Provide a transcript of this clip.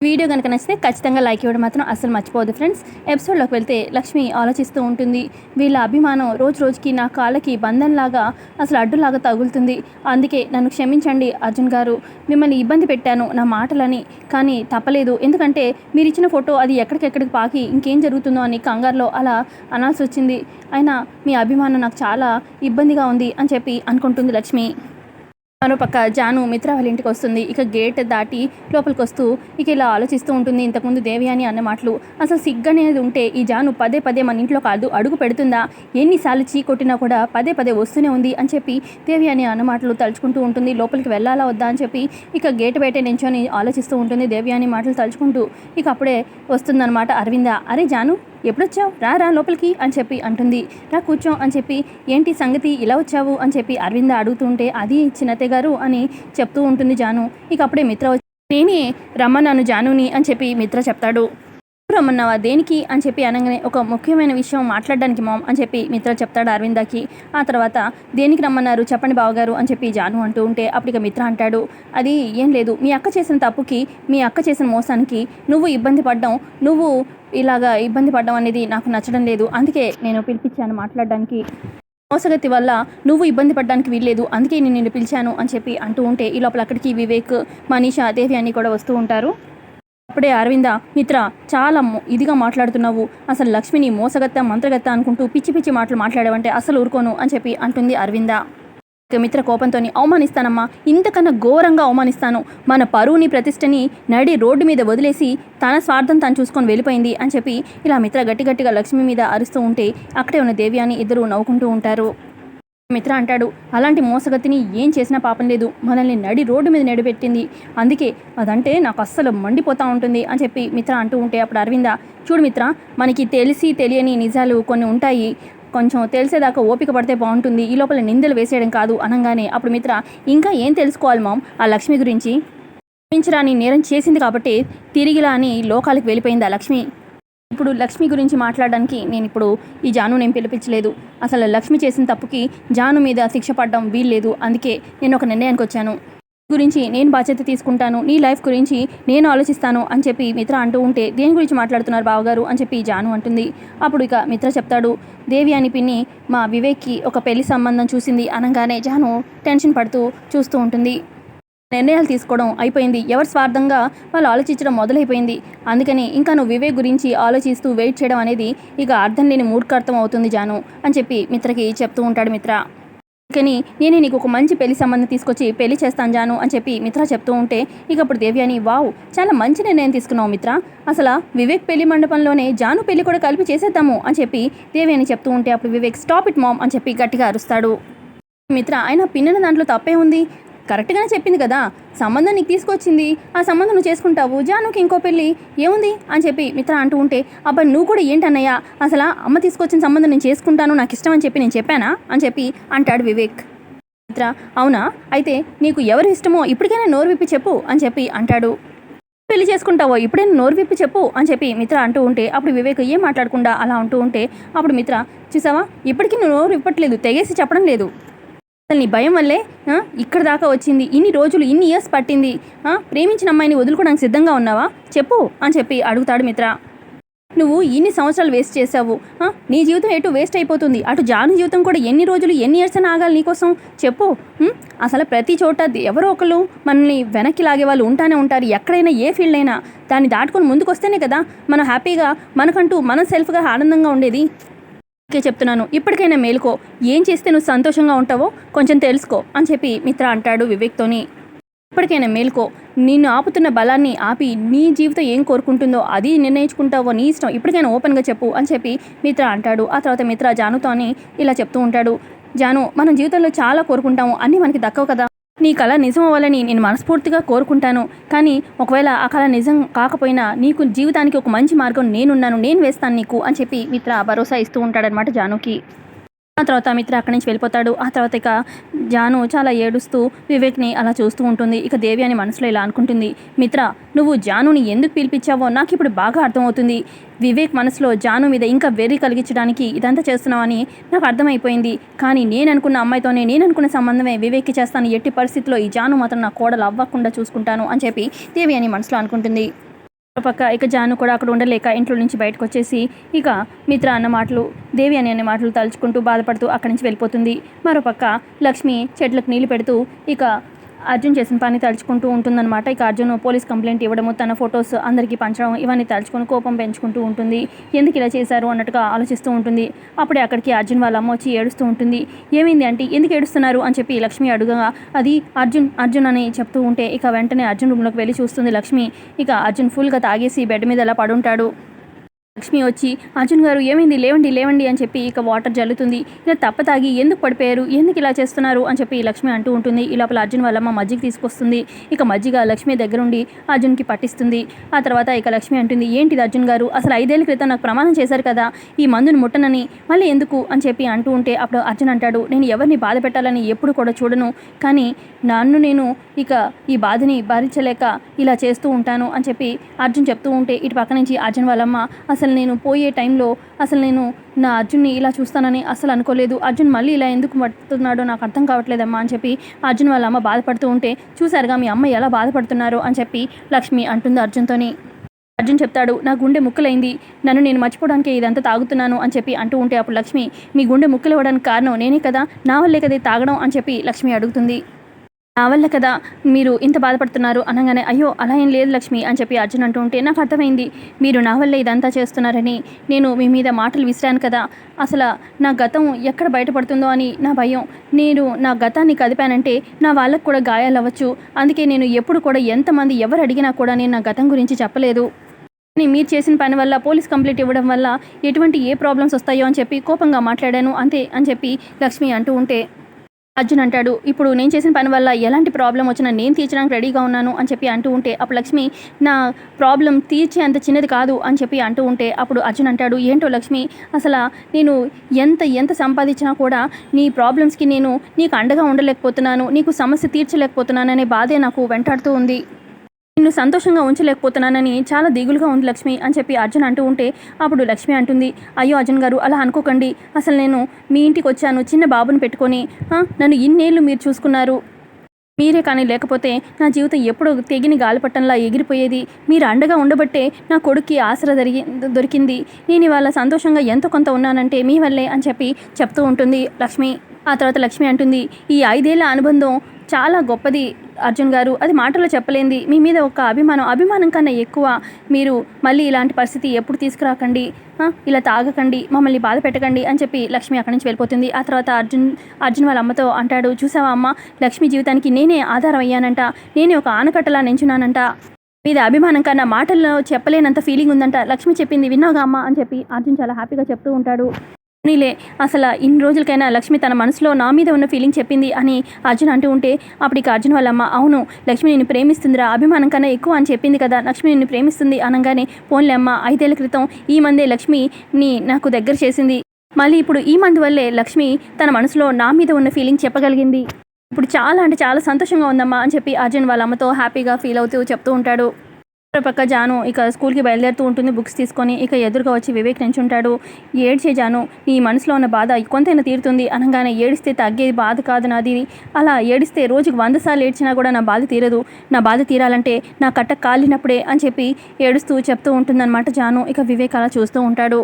Video కనుక నచ్చితే ఖచ్చితంగా లైక్ ఇవ్వడం మాత్రం అస్సలు మర్చిపోవద్దు ఫ్రెండ్స్. ఎపిసోడ్లోకి వెళ్తే లక్ష్మి ఆలోచిస్తూ ఉంటుంది. వీళ్ళ అభిమానం రోజు రోజుకి నా కాళ్ళకి బంధంలాగా అసలు అడ్డులాగా తగులుతుంది. అందుకే నన్ను క్షమించండి అర్జున్ గారు, మిమ్మల్ని ఇబ్బంది పెట్టాను నా మాటలని, కానీ తప్పలేదు. ఎందుకంటే మీరు ఇచ్చిన ఫోటో అది ఎక్కడికెక్కడికి పాకి ఇంకేం జరుగుతుందో అని కంగారులో అలా అనాల్సి వచ్చింది. అయినా మీ అభిమానం నాకు చాలా ఇబ్బందిగా ఉంది అని చెప్పి అనుకుంటుంది లక్ష్మి. మరోపక్క జాను మిత్ర వాళ్ళ ఇంటికి వస్తుంది. ఇక గేట్ దాటి లోపలికి వస్తూ ఇక ఇలా ఆలోచిస్తూ ఉంటుంది. ఇంతకుముందు దేవయాని అన్న మాటలు అసలు సిగ్గనేది ఉంటే ఈ జాను పదే పదే మన ఇంట్లో కాదు అడుగు పెడుతుందా, ఎన్నిసార్లు చీ కొట్టినా కూడా పదే పదే వస్తూనే ఉంది అని చెప్పి దేవయాని అన్న మాటలు తలుచుకుంటూ ఉంటుంది. లోపలికి వెళ్ళాలా వద్దా అని చెప్పి ఇక గేట్ బయట నించొని ఆలోచిస్తూ ఉంటుంది. దేవయాని మాటలు తలుచుకుంటూ ఇక అప్పుడే వస్తుందన్నమాట అరవింద. అరే జాను, ఎప్పుడొచ్చావు, రా లోపలికి అని చెప్పి అంటుంది. రా కూర్చో అని చెప్పి, ఏంటి సంగతి ఇలా వచ్చావు అని చెప్పి అరవింద అడుగుతుంటే, అది చిన్నతే గారు అని చెప్తూ ఉంటుంది జాను. ఇక అప్పుడే మిత్ర వచ్చి, నేనే రమ్మన్నాను జానుని అని చెప్పి మిత్ర చెప్తాడు. రమ్మన్నావా, దేనికి అని చెప్పి అనగానే, ఒక ముఖ్యమైన విషయం మాట్లాడడానికి మామ్ అని చెప్పి మిత్ర చెప్తాడు అరవిందకి. ఆ తర్వాత దేనికి రమ్మన్నారు చెప్పండి బావగారు అని చెప్పి జాను అంటూ ఉంటే అప్పుడు ఇక మిత్ర అంటాడు, అది ఏం లేదు, మీ అక్క చేసిన తప్పుకి, మీ అక్క చేసిన మోసానికి నువ్వు ఇబ్బంది పడ్డావు, నువ్వు ఇలాగా ఇబ్బంది పడ్డం అనేది నాకు నచ్చడం లేదు, అందుకే నేను పిలిపించాను మాట్లాడడానికి. మోసగతి వల్ల నువ్వు ఇబ్బంది పడడానికి వీల్లేదు, అందుకే నేను నిన్ను పిలిచాను అని చెప్పి అంటూ ఉంటే ఈ లోపల అక్కడికి వివేక్, మనీషా, దేవి అన్నీ కూడా వస్తూ ఉంటారు. అప్పుడే అరవింద, మిత్ర చాలా ఇదిగా మాట్లాడుతున్నావు, అసలు లక్ష్మిని మోసగత్త మంత్రగత్త అనుకుంటూ పిచ్చి పిచ్చి మాటలు మాట్లాడావంటే అసలు ఊరుకోను అని చెప్పి అంటుంది అరవింద. మిత్ర కోపంతో, అవమానిస్తానమ్మా, ఇంతకన్నా ఘోరంగా అవమానిస్తాను, మన పరువుని ప్రతిష్టని నడి రోడ్డు మీద వదిలేసి తన స్వార్థం తను చూసుకొని వెళ్ళిపోయింది అని చెప్పి ఇలా మిత్ర గట్టిగా లక్ష్మి మీద అరుస్తూ ఉంటే అక్కడే ఉన్న దేవ్యాని ఇద్దరు నవ్వుకుంటూ ఉంటారు. మిత్ర అంటాడు, అలాంటి మోసగతిని ఏం చేసినా పాపం లేదు, మనల్ని నడి రోడ్డు మీద నడిపెట్టింది, అందుకే అదంటే నాకు అస్సలు మండిపోతూ ఉంటుంది అని చెప్పి మిత్ర అంటూ ఉంటే అప్పుడు అరవింద, చూడు మిత్ర, మనకి తెలిసి తెలియని నిజాలు కొన్ని ఉంటాయి, కొంచెం తెలిసేదాకా ఓపిక పడితే బాగుంటుంది, ఈ లోపల నిందలు వేసేయడం కాదు అనగానే అప్పుడు మిత్ర, ఇంకా ఏం తెలుసుకోవాలి మామ్ ఆ లక్ష్మి గురించి, క్షమించరాని నేరం చేసింది కాబట్టి తిరిగిలా అని లోకాలకు వెళ్ళిపోయింది ఆ లక్ష్మి. ఇప్పుడు లక్ష్మి గురించి మాట్లాడడానికి నేను ఇప్పుడు ఈ జాను నేను పిలిపించలేదు, అసలు లక్ష్మి చేసిన తప్పుకి జాను మీద శిక్ష పడడం వీల్లేదు, అందుకే నేను ఒక నిర్ణయానికి వచ్చాను, గురించి నేను బాధ్యత తీసుకుంటాను, నీ లైఫ్ గురించి నేను ఆలోచిస్తాను అని చెప్పి మిత్ర అంటూ ఉంటే, దేని గురించి మాట్లాడుతున్నారు బావగారు అని చెప్పి జాను అంటుంది. అప్పుడు ఇక మిత్ర చెప్తాడు, దేవి అని పిన్ని మా వివేక్కి ఒక పెళ్లి సంబంధం చూసింది అనగానే జాను టెన్షన్ పడుతూ చూస్తూ ఉంటుంది. నిర్ణయాలు తీసుకోవడం అయిపోయింది, ఎవరి స్వార్థంగా వాళ్ళు ఆలోచించడం మొదలైపోయింది, అందుకని ఇంకా నువ్వు వివేక్ గురించి ఆలోచిస్తూ వెయిట్ చేయడం అనేది ఇక అర్థం లేని మూర్ఖార్థం అవుతుంది జాను అని చెప్పి మిత్రకి చెప్తూ ఉంటాడు మిత్ర. కానీ నేనే నీకు ఒక మంచి పెళ్లి సంబంధం తీసుకొచ్చి పెళ్లి చేస్తాను జాను అని చెప్పి మిత్ర చెప్తూ ఉంటే ఇక అప్పుడు దేవ్యాని, వావ్, చాలా మంచి నిర్ణయం తీసుకున్నావు మిత్ర, అసలు వివేక్ పెళ్లి మండపంలోనే జాను పెళ్లి కూడా కలిపి చేసేద్దాము అని చెప్పి దేవ్యాని చెప్తూ ఉంటే అప్పుడు వివేక్, స్టాప్ ఇట్ మామ్ అని చెప్పి గట్టిగా అరుస్తాడు. మిత్ర, ఆయన పిన్నన దాంట్లో తప్పే ఉంది, కరెక్ట్గానే చెప్పింది కదా, సంబంధం నీకు తీసుకొచ్చింది, ఆ సంబంధం నువ్వు చేసుకుంటావు, జానుకి ఇంకో పెళ్ళి ఏముంది అని చెప్పి మిత్ర అంటూ ఉంటే, అబ్బా నువ్వు కూడా ఏంటన్నయ్యా, అసలు అమ్మ తీసుకొచ్చిన సంబంధం నేను చేసుకుంటాను, నాకు ఇష్టం అని చెప్పి నేను చెప్పానా అని చెప్పి అంటాడు వివేక్. మిత్ర, అవునా, అయితే నీకు ఎవరు ఇష్టమో ఇప్పటికైనా నోరు విప్పి చెప్పు అని చెప్పి అంటాడు. పెళ్లి చేసుకుంటావో ఇప్పుడైనా నోరు విప్పి చెప్పు అని చెప్పి మిత్ర అంటూ ఉంటే అప్పుడు వివేక్ ఏం మాట్లాడకుండా అలా అంటూ ఉంటే అప్పుడు మిత్ర, చూసావా ఇప్పటికీ నువ్వు నోరు విప్పట్లేదు, తెగేసి చెప్పడం లేదు, అసలు నీ భయం వల్లే ఇక్కడ దాకా వచ్చింది, ఇన్ని రోజులు ఇన్ని ఇయర్స్ పట్టింది, ప్రేమించిన అమ్మాయిని వదులుకోవడానికి సిద్ధంగా ఉన్నావా చెప్పు అని చెప్పి అడుగుతాడు మిత్ర. నువ్వు ఇన్ని సంవత్సరాలు వేస్ట్ చేసావు, నీ జీవితం ఎటు వేస్ట్ అయిపోతుంది, అటు జాను జీవితం కూడా ఎన్ని రోజులు ఎన్ని ఇయర్స్ అని ఆగాలి నీకోసం చెప్పు. అసలు ప్రతి చోట ఎవరో ఒకరు మనల్ని వెనక్కి లాగే వాళ్ళు ఉంటానే ఉంటారు, ఎక్కడైనా ఏ ఫీల్డ్ అయినా దాన్ని దాటుకొని ముందుకు వస్తేనే కదా మనం హ్యాపీగా మనకంటూ మనం సెల్ఫ్గా ఆనందంగా ఉండేది. చెప్తున్నాను, ఇప్పటికైనా మేలుకో, ఏం చేస్తే నువ్వు సంతోషంగా ఉంటావో కొంచెం తెలుసుకో అని చెప్పి మిత్ర అంటాడు వివేక్తోని. ఇప్పటికైనా మేలుకో, నిన్ను ఆపుతున్న బలాన్ని ఆపి నీ జీవితం ఏం కోరుకుంటుందో అది నిర్ణయించుకుంటావో నీ ఇష్టం, ఇప్పటికైనా ఓపెన్గా చెప్పు అని చెప్పి మిత్ర అంటాడు. ఆ తర్వాత మిత్ర జానుతోని ఇలా చెప్తూ ఉంటాడు, జాను, మనం జీవితంలో చాలా కోరుకుంటాము, అన్నీ మనకి దక్కవు కదా, నీ కళ నిజం అవ్వాలని నేను మనస్ఫూర్తిగా కోరుకుంటాను, కానీ ఒకవేళ ఆ కళ నిజం కాకపోయినా నీకు జీవితానికి ఒక మంచి మార్గం నేనున్నాను, నేను వేస్తాను నీకు అని చెప్పి మిత్ర భరోసా ఇస్తూ ఉంటాడనమాట జానుకి. ఆ తర్వాత మిత్ర అక్కడి నుంచి వెళ్ళిపోతాడు. ఆ తర్వాత ఇక జాను చాలా ఏడుస్తూ వివేక్ని అలా చూస్తూ ఉంటుంది. ఇక దేవి అని మనసులో ఇలా అనుకుంటుంది, మిత్ర, నువ్వు జానుని ఎందుకు పిలిపించావో నాకు ఇప్పుడు బాగా అర్థమవుతుంది, వివేక్ మనసులో జాను మీద ఇంకా వెర్రి కలిగించడానికి ఇదంతా చేస్తున్నావని నాకు అర్థమైపోయింది, కానీ నేను అనుకున్న అమ్మాయితోనే నేను అనుకున్న సంబంధమే వివేక్కి చేస్తాను, ఎట్టి పరిస్థితిలో ఈ జాను మాత్రం నా కోడలు అవ్వకుండా చూసుకుంటాను అని చెప్పి దేవి అని మనసులో అనుకుంటుంది. పక్క ఇక జాను కూడా అక్కడ ఉండలేక ఇంట్లో నుంచి బయటకు వచ్చేసి ఇక మిత్ర అన్న మాటలు, దేవి అనే మాటలు తలుచుకుంటూ బాధపడుతూ అక్కడి నుంచి వెళ్ళిపోతుంది. మరోపక్క లక్ష్మి చెట్లకు నీళ్లు పెడుతూ ఇక అర్జున్ చేసిన పని తలుచుకుంటూ ఉంటుందన్నమాట. ఇక అర్జున్ పోలీస్ కంప్లైంట్ ఇవ్వడము, తన ఫొటోస్ అందరికీ పంచడం, ఇవన్నీ తలుచుకొని కోపం పెంచుకుంటూ ఉంటుంది. ఎందుకు ఇలా చేశారు అన్నట్టుగా ఆలోచిస్తూ ఉంటుంది. అప్పుడే అక్కడికి అర్జున్ వాళ్ళ అమ్మ వచ్చి ఏడుస్తూ ఉంటుంది. ఏమైంది అంటే ఎందుకు ఏడుస్తున్నారు అని చెప్పి లక్ష్మి అడుగగా అది అర్జున్ అర్జున్ అని చెప్తూ ఉంటే ఇక వెంటనే అర్జున్ రూమ్లోకి వెళ్ళి చూస్తుంది లక్ష్మి. ఇక అర్జున్ ఫుల్గా తాగేసి బెడ్ మీద అలా పడుంటాడు. లక్ష్మి వచ్చి అర్జున్ గారు ఏమైంది, లేవండి లేవండి అని చెప్పి ఇక వాటర్ జల్లుతుంది. ఇలా తప్ప తాగి ఎందుకు పడిపోయారు, ఎందుకు ఇలా చేస్తున్నారు అని చెప్పి లక్ష్మి అంటూ ఉంటుంది. ఈ లోపల అర్జున్ వాళ్ళమ్మ మజ్జిగ తీసుకొస్తుంది. ఇక మజ్జిగ లక్ష్మి దగ్గరుండి అర్జున్కి పట్టిస్తుంది. ఆ తర్వాత ఇక లక్ష్మి అంటుంది, ఏంటిది అర్జున్ గారు, అసలు 5 ఏళ్ల క్రితం నాకు ప్రమాణం చేశారు కదా ఈ మందుని ముట్టనని, మళ్ళీ ఎందుకు అని చెప్పి అంటూ ఉంటే అప్పుడు అర్జున్ అంటాడు, నేను ఎవరిని బాధ పెట్టాలని ఎప్పుడు కూడా చూడను, కానీ నేను ఇక ఈ బాధని భరించలేక ఇలా చేస్తూ ఉంటాను అని చెప్పి అర్జున్ చెప్తూ ఉంటే ఇటు పక్క నుంచి అర్జున్ వాళ్ళమ్మ, అసలు నేను పోయే టైంలో అసలు నేను నా అర్జున్ని ఇలా చూస్తానని అసలు అనుకోలేదు, అర్జున్ మళ్ళీ ఇలా ఎందుకు పడుతున్నాడో నాకు అర్థం కావట్లేదమ్మా అని చెప్పి అర్జున్ వాళ్ళ అమ్మ బాధపడుతూ ఉంటే, చూసారుగా మీ అమ్మ ఎలా బాధపడుతున్నారో అని చెప్పి లక్ష్మి అంటుంది అర్జున్తోని. అర్జున్ చెప్తాడు, నా గుండె ముక్కలైంది, నేను మర్చిపోవడానికి ఇదంతా తాగుతున్నాను అని చెప్పి అంటూ ఉంటే అప్పుడు లక్ష్మి, మీ గుండె ముక్కలు ఇవ్వడానికి కారణం నేనే కదా, నా వల్లే కదా తాగడం అని చెప్పి లక్ష్మి అడుగుతుంది. నా వల్ల కదా మీరు ఇంత బాధపడుతున్నారు అనగానే, అయ్యో అలా ఏం లేదు లక్ష్మి అని చెప్పి అర్జున్ అంటూ ఉంటే, నాకు అర్థమైంది మీరు నా వల్లే ఇదంతా చేస్తున్నారని, నేను మీ మీద మాటలు విసిరాను కదా, అసలు నా గతం ఎక్కడ బయటపడుతుందో అని నా భయం, నేను నా గతాన్ని కదిపానంటే నా వాళ్ళకు కూడా గాయాలు అవ్వచ్చు, అందుకే నేను ఎప్పుడు కూడా ఎంతమంది ఎవరు అడిగినా కూడా నేను నా గతం గురించి చెప్పలేదు, మీరు చేసిన పని వల్ల పోలీస్ కంప్లైంట్ ఇవ్వడం వల్ల ఎటువంటి ఏ ప్రాబ్లమ్స్ వస్తాయో అని చెప్పి కోపంగా మాట్లాడాను అంతే అని చెప్పి లక్ష్మి అంటూ ఉంటే అర్జున్ అంటాడు, ఇప్పుడు నేను చేసిన పని వల్ల ఎలాంటి ప్రాబ్లం వచ్చినా నేను తీర్చడానికి రెడీగా ఉన్నాను అని చెప్పి అంటూ ఉంటే అప్పుడు లక్ష్మి, నా ప్రాబ్లం తీర్చే అంత చిన్నది కాదు అని చెప్పి అంటూ ఉంటే అప్పుడు అర్జున్ అంటాడు, ఏంటో లక్ష్మి, అసలు నేను ఎంత సంపాదించినా కూడా నీ ప్రాబ్లమ్స్కి నేను నీకు అండగా ఉండలేకపోతున్నాను, నీకు సమస్య తీర్చలేకపోతున్నాను అనే బాధే నాకు వెంటాడుతూ ఉంది, నిన్ను సంతోషంగా ఉంచలేకపోతున్నానని చాలా దిగులుగా ఉంది లక్ష్మి అని చెప్పి అర్జున్ అంటూ ఉంటే అప్పుడు లక్ష్మి అంటుంది, అయ్యో అర్జున్ గారు అలా అనుకోకండి, అసలు నేను మీ ఇంటికి వచ్చాను చిన్న బాబుని పెట్టుకొని, నన్ను ఇన్నేళ్ళు మీరు చూసుకున్నారు, మీరే కానీ లేకపోతే నా జీవితం ఎప్పుడు తెగిని గాలిపట్టంలా ఎగిరిపోయేది, మీరు అండగా ఉండబట్టే నా కొడుక్కి ఆసరా దొరికింది, నేను ఇవాళ సంతోషంగా ఎంతో కొంత ఉన్నానంటే మీ వల్లే అని చెప్పి చెప్తూ ఉంటుంది లక్ష్మి. ఆ తర్వాత లక్ష్మి అంటుంది, ఈ 5 ఏళ్ల అనుబంధం చాలా గొప్పది అర్జున్ గారు, అది మాటలో చెప్పలేంది, మీ మీద ఒక అభిమానం కన్నా ఎక్కువ, మీరు మళ్ళీ ఇలాంటి పరిస్థితి ఎప్పుడు తీసుకురాకండి, ఇలా తాగకండి, మమ్మల్ని బాధ పెట్టకండి అని చెప్పి లక్ష్మి అక్కడి నుంచి వెళ్ళిపోతుంది. ఆ తర్వాత అర్జున్ వాళ్ళ అమ్మతో అంటాడు, చూసావా అమ్మ, లక్ష్మి జీవితానికి నేనే ఆధారం అయ్యానంట, నేనే ఒక ఆనకట్టలా నించున్నానంట, మీద అభిమానం కన్నా మాటల్లో చెప్పలేనంత ఫీలింగ్ ఉందంట, లక్ష్మి చెప్పింది విన్నావుగా అమ్మ అని చెప్పి అర్జున్ చాలా హ్యాపీగా చెప్తూ ఉంటాడు. నీలే అసలు ఇన్ని రోజులకైనా లక్ష్మి తన మనసులో నా మీద ఉన్న ఫీలింగ్ చెప్పింది అని అర్జున్ అంటూ ఉంటే అప్పటికి అర్జున్ వాళ్ళమ్మ, అవును లక్ష్మి నిన్ను ప్రేమిస్తుందిరా, అభిమానం కన్నా ఎక్కువ అని చెప్పింది కదా, లక్ష్మి నిన్ను ప్రేమిస్తుంది అనగానే, పోన్లే అమ్మ 5 ఏళ్ల క్రితం ఈ మందే లక్ష్మిని నాకు దగ్గర చేసింది, మళ్ళీ ఇప్పుడు ఈ మందు వల్లే లక్ష్మి తన మనసులో నా మీద ఉన్న ఫీలింగ్ చెప్పగలిగింది, ఇప్పుడు చాలా అంటే చాలా సంతోషంగా ఉందమ్మా అని చెప్పి అర్జున్ వాళ్ళ అమ్మతో హ్యాపీగా ఫీల్ అవుతూ చెప్తూ ఉంటాడు. పక్క జాను ఇక స్కూల్కి బయలుదేరుతూ ఉంటుంది బుక్స్ తీసుకొని. ఇక ఎదురుగా వచ్చి వివేక్ నించుంటాడు. ఏడ్చే జాను, నీ మనసులో ఉన్న బాధ కొంతైనా తీరుతుంది అనగానే, ఏడిస్తే తగ్గేది బాధ కాదు నాది, అలా ఏడిస్తే రోజుకి 100 సార్లు ఏడ్చినా కూడా నా బాధ తీరదు, నా బాధ తీరాలంటే నా కట్ట కాలినప్పుడే అని చెప్పి ఏడుస్తూ చెప్తూ ఉంటుందన్నమాట జాను. ఇక వివేక్ అలా చూస్తూ ఉంటాడు.